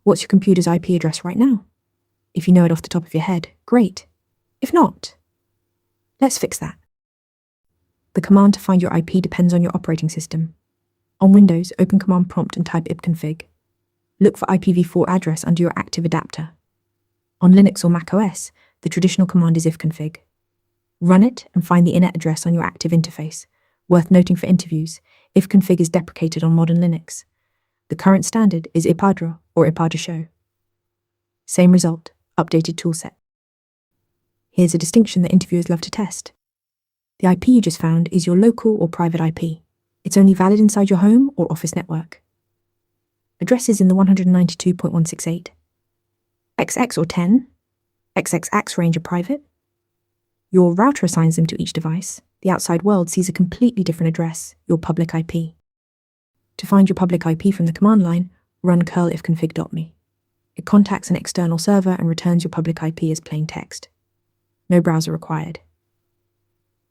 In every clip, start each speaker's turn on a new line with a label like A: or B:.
A: What's your computer's IP address right now? If you know it off the top of your head, great. If not, let's fix that. The command to find your IP depends on your operating system. On Windows, open Command Prompt and type ipconfig. Look for IPv4 address under your active adapter. On Linux or macOS, the traditional command is ifconfig. Run it and find the internet address on your active interface. Worth noting for interviews, ifconfig is deprecated on modern Linux. The current standard is addr or addr. Same result, updated toolset. Here's a distinction that interviewers love to test. The IP you just found is your local or private IP. It's only valid inside your home or office network. Addresses in the 192.168. XX or 10, XXX range are private. Your router assigns them to each device. The outside world sees a completely different address, your public IP. To find your public IP from the command line, run curl ifconfig.me. It contacts an external server and returns your public IP as plain text. No browser required.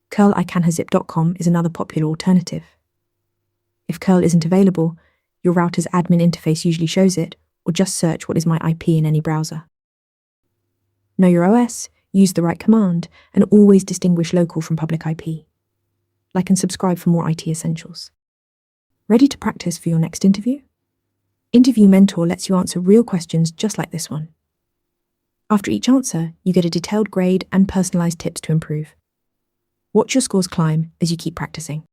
A: Curl icanhazip.com is another popular alternative. If curl isn't available, your router's admin interface usually shows it, or just search what is my IP in any browser. Know your OS, use the right command, and always distinguish local from public IP. Like and subscribe for more IT essentials. Ready to practice for your next interview? Interview Mentor lets you answer real questions just like this one. After each answer, you get a detailed grade and personalized tips to improve. Watch your scores climb as you keep practicing.